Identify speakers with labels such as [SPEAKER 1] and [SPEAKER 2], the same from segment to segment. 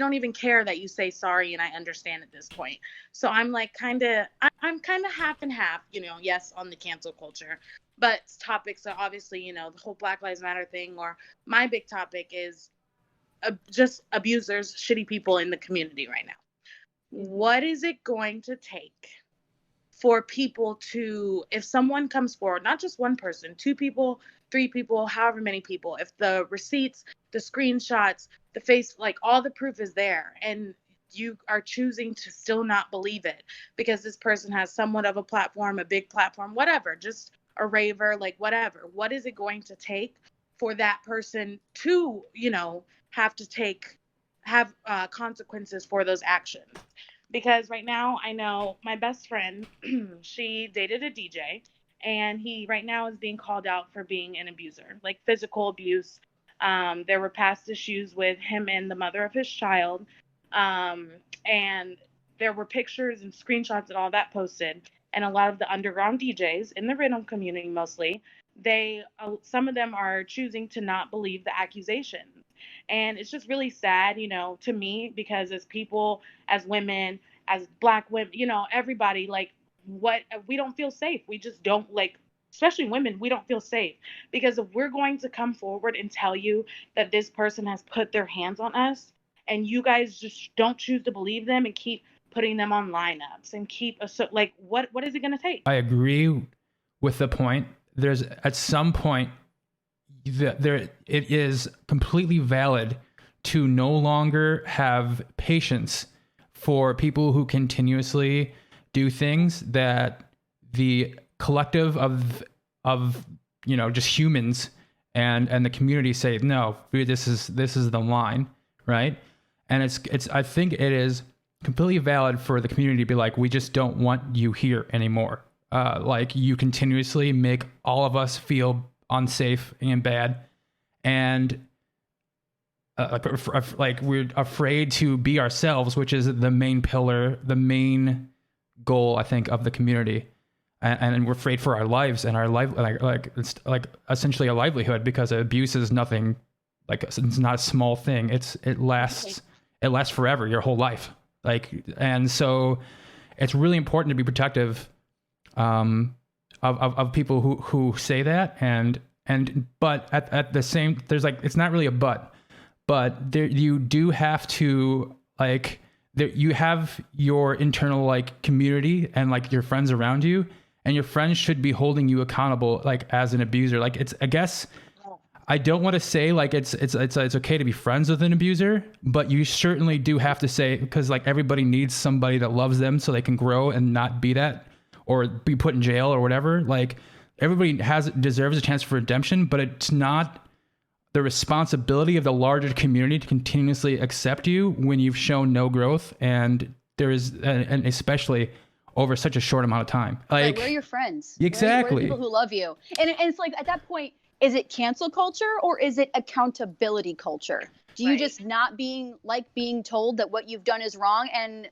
[SPEAKER 1] don't even care that you say sorry, and I understand at this point. So I'm like I'm kind of half and half, yes, on the cancel culture, but topics are obviously, the whole Black Lives Matter thing, or my big topic is just abusers, shitty people in the community right now. What is it going to take for people to, if someone comes forward, not just one person, two people, three people, however many people, if the receipts, the screenshots, the face, like all the proof is there, and you are choosing to still not believe it because this person has somewhat of a platform, a big platform, whatever, just a raver, like whatever. What is it going to take for that person to, have consequences for those actions? Because right now I know my best friend, she dated a DJ, and he right now is being called out for being an abuser, like physical abuse. There were past issues with him and the mother of his child. Um, and there were pictures and screenshots and all that posted. And a lot of the underground DJs in the rhythm community, mostly, some of them are choosing to not believe the accusations. And it's just really sad, to me, because as people, as women, as Black women, everybody, like, what, we don't feel safe. We just don't, like, especially women, we don't feel safe, because if we're going to come forward and tell you that this person has put their hands on us, and you guys just don't choose to believe them and keep putting them on lineups and keep like, what is it going to take?
[SPEAKER 2] I agree with the point. There's at some point it is completely valid to no longer have patience for people who continuously do things that the collective of just humans and the community say, no, this is the line, right? And it's I think it is completely valid for the community to be like, we just don't want you here anymore. Like, you continuously make all of us feel unsafe and bad, and like we're afraid to be ourselves, which is the main pillar, the main goal, I think, of the community. And we're afraid for our lives and our life, like it's like essentially a livelihood, because abuse is nothing, like, it's not a small thing. It lasts forever, your whole life. Like, and so it's really important to be protective of people who say that, but at the same, there's like, it's not really a but there, you do have to, like, there, you have your internal, like, community and, like, your friends around you, and your friends should be holding you accountable, like, as an abuser. Like, it's, I guess, I don't want to say like it's okay to be friends with an abuser, but you certainly do have to say, because, like, everybody needs somebody that loves them so they can grow and not be that, or be put in jail or whatever. Like, everybody deserves a chance for redemption, but it's not the responsibility of the larger community to continuously accept you when you've shown no growth, and there is, and especially over such a short amount of time. Like,
[SPEAKER 3] right, where are your friends?
[SPEAKER 2] Exactly.
[SPEAKER 3] Where are the people who love you? And it's like, at that point, is it cancel culture or is it accountability culture? Do you just not being told that what you've done is wrong? And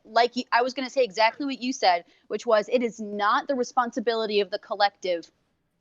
[SPEAKER 3] I was going to say exactly what you said, which was, it is not the responsibility of the collective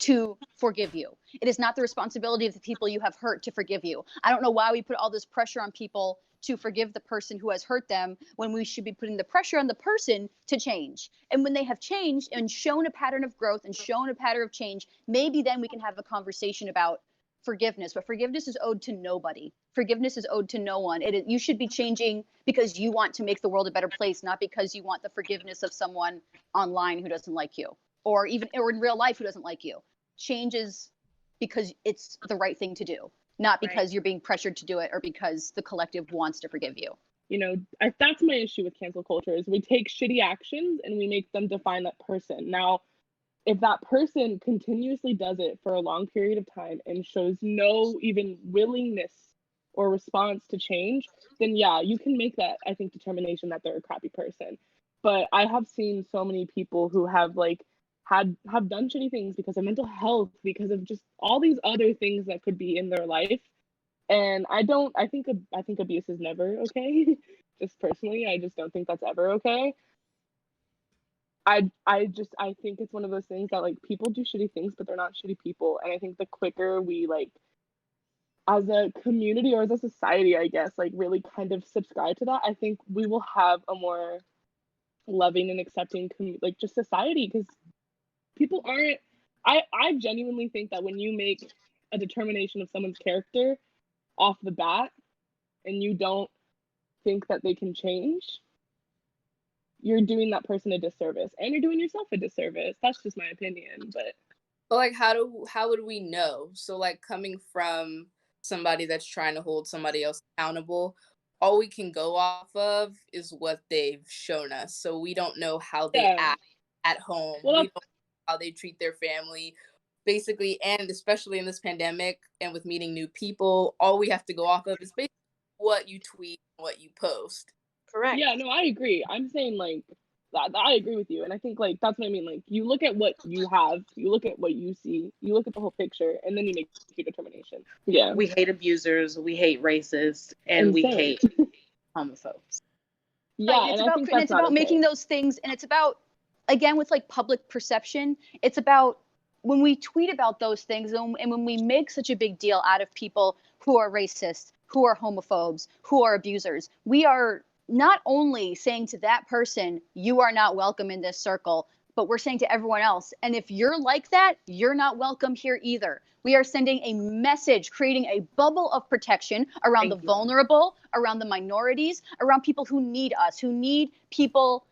[SPEAKER 3] to forgive you. It is not the responsibility of the people you have hurt to forgive you. I don't know why we put all this pressure on people to forgive the person who has hurt them, when we should be putting the pressure on the person to change. And when they have changed and shown a pattern of growth and shown a pattern of change, maybe then we can have a conversation about forgiveness. But forgiveness is owed to nobody. Forgiveness is owed to no one. You should be changing because you want to make the world a better place, not because you want the forgiveness of someone online who doesn't like you, or in real life who doesn't like you. Change is because it's the right thing to do, not because you're being pressured to do it or because the collective wants to forgive you.
[SPEAKER 4] That's my issue with cancel culture, is we take shitty actions and we make them define that person. Now, if that person continuously does it for a long period of time and shows no even willingness or response to change, then yeah, you can make that, I think, determination that they're a crappy person. But I have seen so many people who have have done shitty things because of mental health, because of just all these other things that could be in their life. And I think abuse is never okay. Just personally, I just don't think that's ever okay. I think it's one of those things that, like, people do shitty things, but they're not shitty people. And I think the quicker we as a community or as a society, I guess, like really kind of subscribe to that, I think we will have a more loving and accepting like just society, because people aren't, I genuinely think that when you make a determination of someone's character off the bat and you don't think that they can change, you're doing that person a disservice and you're doing yourself a disservice. That's just my opinion.
[SPEAKER 5] But like, how would we know? So like, coming from somebody that's trying to hold somebody else accountable, all we can go off of is what they've shown us. So we don't know how they act at home.
[SPEAKER 4] Well,
[SPEAKER 5] we don't know how they treat their family, basically. And especially in this pandemic and with meeting new people, all we have to go off of is basically what you tweet, what you post.
[SPEAKER 1] Correct.
[SPEAKER 4] Yeah, no, I agree. I'm saying like I agree with you, and I think like that's what I mean. Like, you look at what you have, you look at what you see, you look at the whole picture, and then you make your determination. Yeah,
[SPEAKER 1] We hate abusers, we hate racists, and we hate homophobes.
[SPEAKER 4] Yeah,
[SPEAKER 3] right,
[SPEAKER 4] and I think that's
[SPEAKER 3] it's about making those things, and it's about, again, with like public perception, it's about when we tweet about those things and when we make such a big deal out of people who are racist, who are homophobes, who are abusers, we are not only saying to that person, you are not welcome in this circle, but we're saying to everyone else, and if you're like that, you're not welcome here either. We are sending a message, creating a bubble of protection around the vulnerable, around the minorities, around people who need us, who need people,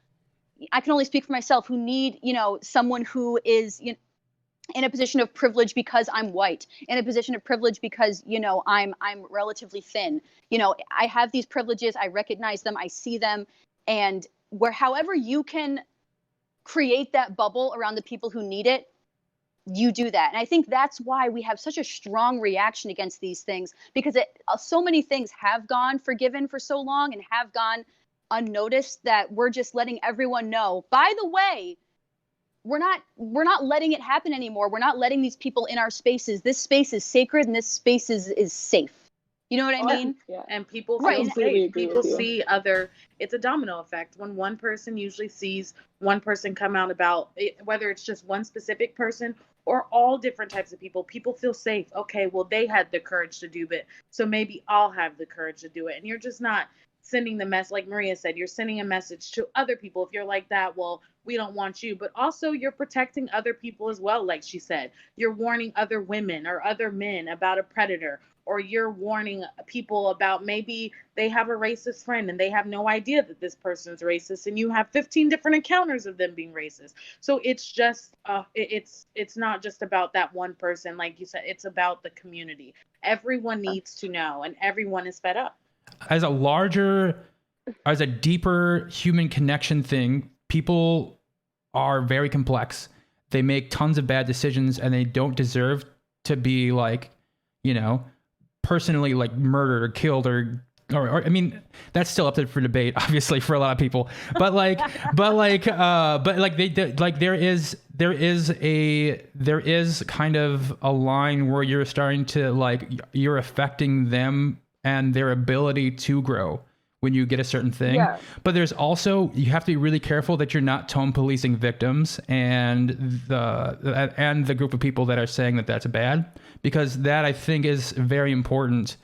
[SPEAKER 3] I can only speak for myself, who need, someone who is, in a position of privilege because I'm white, in a position of privilege because, I'm relatively thin. I have these privileges, I recognize them, I see them, and however you can create that bubble around the people who need it, you do that. And I think that's why we have such a strong reaction against these things, because so many things have gone forgiven for so long and have gone unnoticed that we're just letting everyone know, by the way, we're not letting it happen anymore. We're not letting these people in our spaces. This space is sacred and this space is safe. You know what I mean?
[SPEAKER 4] Yeah.
[SPEAKER 1] And people
[SPEAKER 3] Right.
[SPEAKER 1] feel safe. People see it's a domino effect. When one person usually sees one person come out about it, whether it's just one specific person or all different types of people feel safe. Okay, well, they had the courage to do it, so maybe I'll have the courage to do it. And you're just not sending the message, like Maria said, you're sending a message to other people. If you're like that, well, we don't want you, but also you're protecting other people as well. Like she said, you're warning other women or other men about a predator, or you're warning people about maybe they have a racist friend and they have no idea that this person's racist, and you have 15 different encounters of them being racist. So it's just it's not just about that one person. Like you said, it's about the community. Everyone needs to know, and everyone is fed up.
[SPEAKER 2] As a deeper human connection thing, people are very complex. They make tons of bad decisions, and they don't deserve to be like, personally like murdered or killed or I mean, that's still up for debate, obviously, for a lot of people. But there is kind of a line where you're starting to you're affecting them and their ability to grow when you get a certain thing. Yeah. But there's also, you have to be really careful that you're not tone policing victims and the group of people that are saying that that's bad, because that, I think, is very important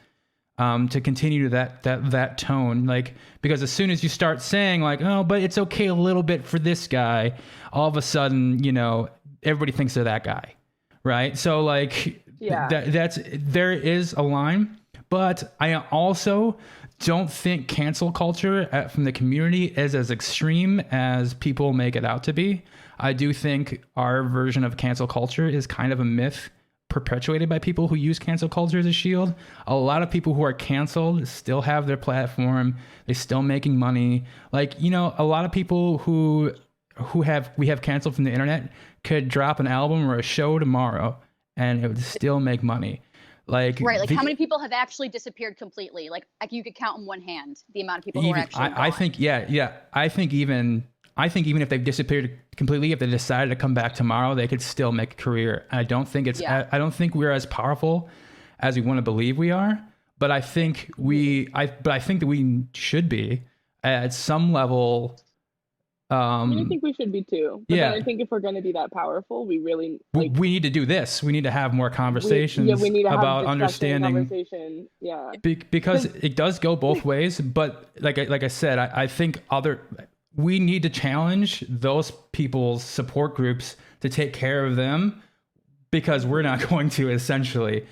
[SPEAKER 2] to continue to that tone. Because as soon as you start saying oh, but it's okay a little bit for this guy, all of a sudden, everybody thinks they're that guy. Right. So there is a line. But I also don't think cancel culture from the community is as extreme as people make it out to be. I do think our version of cancel culture is kind of a myth perpetuated by people who use cancel culture as a shield. A lot of people who are canceled still have their platform. They're still making money. A lot of people who we have canceled from the internet could drop an album or a show tomorrow and it would still make money. Right,
[SPEAKER 3] how many people have actually disappeared completely? Like you could count on one hand the amount of people who are actually gone.
[SPEAKER 2] I think, yeah. I think even if they've disappeared completely, if they decided to come back tomorrow, they could still make a career. I don't think I don't think we're as powerful as we want to believe we are. But I think I think that we should be at some level
[SPEAKER 4] I mean, I think we should be too. But
[SPEAKER 2] Yeah.
[SPEAKER 4] then I think if we're going to be that powerful, we really like.
[SPEAKER 2] We need to do this. We need to have more conversations
[SPEAKER 4] we need to have
[SPEAKER 2] about
[SPEAKER 4] discussion,
[SPEAKER 2] understanding.
[SPEAKER 4] Conversation. Yeah.
[SPEAKER 2] Because it does go both ways. But like I said, I think we need to challenge those people's support groups to take care of them, because we're not going to, essentially.